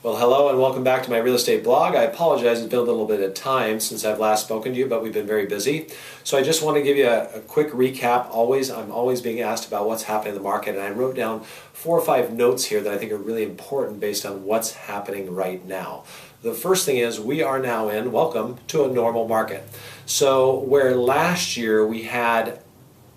Well, hello and welcome back to my real estate blog. I apologize, it's been a little bit of time since I've last spoken to you, but we've been very busy. So I just want to give you a quick recap. I'm always being asked about what's happening in the market, and I wrote down 4 or 5 notes here that I think are really important based on what's happening right now. The first thing is we are now welcome to a normal market. So where last year we had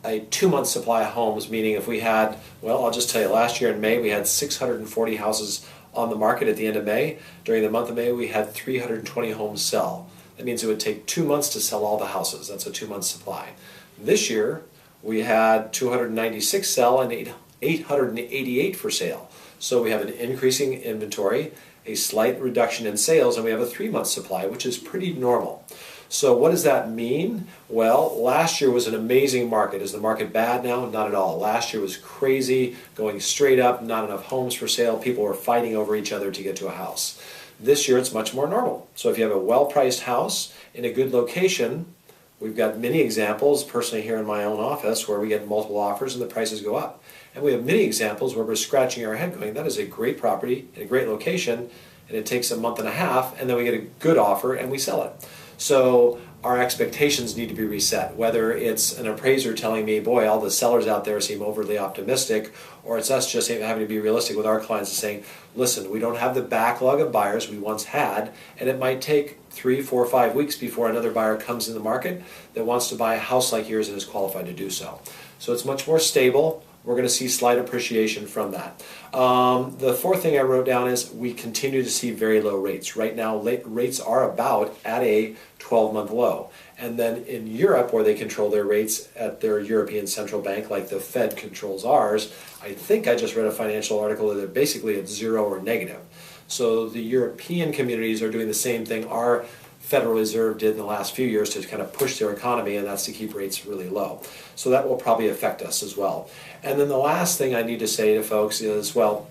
a 2-month supply of homes, meaning if we had, well, I'll just tell you, last year in May we had 640 houses on the market at the end of May. During the month of May we had 320 homes sell. That means it would take 2 months to sell all the houses. That's a 2-month supply. This year we had 296 sell and 888 for sale. So we have an increasing inventory, a slight reduction in sales, and we have a 3-month supply, which is pretty normal. So what does that mean? Well, last year was an amazing market. Is the market bad now? Not at all. Last year was crazy, going straight up, not enough homes for sale. People were fighting over each other to get to a house. This year it's much more normal. So if you have a well-priced house in a good location, we've got many examples personally here in my own office where we get multiple offers and the prices go up. And we have many examples where we're scratching our head going, that is a great property in a great location, and it takes a month and a half, and then we get a good offer and we sell it. So our expectations need to be reset, whether it's an appraiser telling me, boy, all the sellers out there seem overly optimistic, or it's us just having to be realistic with our clients and saying, listen, we don't have the backlog of buyers we once had, and it might take 3, 4, 5 weeks before another buyer comes in the market that wants to buy a house like yours and is qualified to do so. So it's much more stable. We're going to see slight appreciation from that. The fourth thing I wrote down is we continue to see very low rates. Right now, rates are about at a 12-month low. And then in Europe, where they control their rates at their European Central Bank, like the Fed controls ours, I think I just read a financial article that they're basically at 0 or negative. So the European communities are doing the same thing our Federal Reserve did in the last few years to kind of push their economy, and that's to keep rates really low. So that will probably affect us as well. And then the last thing I need to say to folks is, well,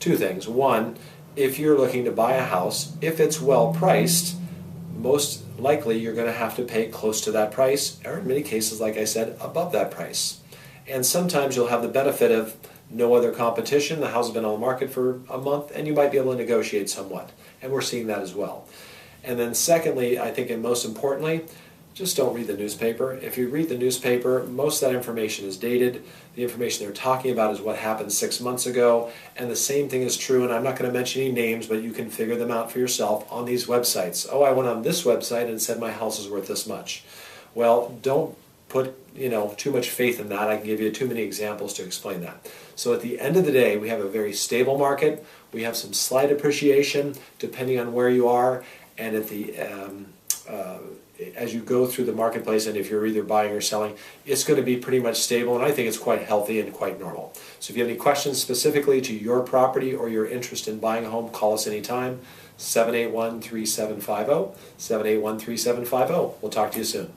2 things. One, if you're looking to buy a house, if it's well priced, most likely you're going to have to pay close to that price, or in many cases, like I said, above that price. And sometimes you'll have the benefit of no other competition. The house has been on the market for a month, and you might be able to negotiate somewhat. And we're seeing that as well. And then secondly, I think, and most importantly, just don't read the newspaper. If you read the newspaper, most of that information is dated. The information they're talking about is what happened 6 months ago. And the same thing is true, and I'm not going to mention any names, but you can figure them out for yourself on these websites. Oh, I went on this website and said my house is worth this much. Well, don't put too much faith in that. I can give you too many examples to explain that. So at the end of the day, we have a very stable market. We have some slight appreciation depending on where you are. And at the as you go through the marketplace, and if you're either buying or selling, it's going to be pretty much stable, and I think it's quite healthy and quite normal. So if you have any questions specifically to your property or your interest in buying a home, call us anytime, 781-3750, 781-3750. We'll talk to you soon.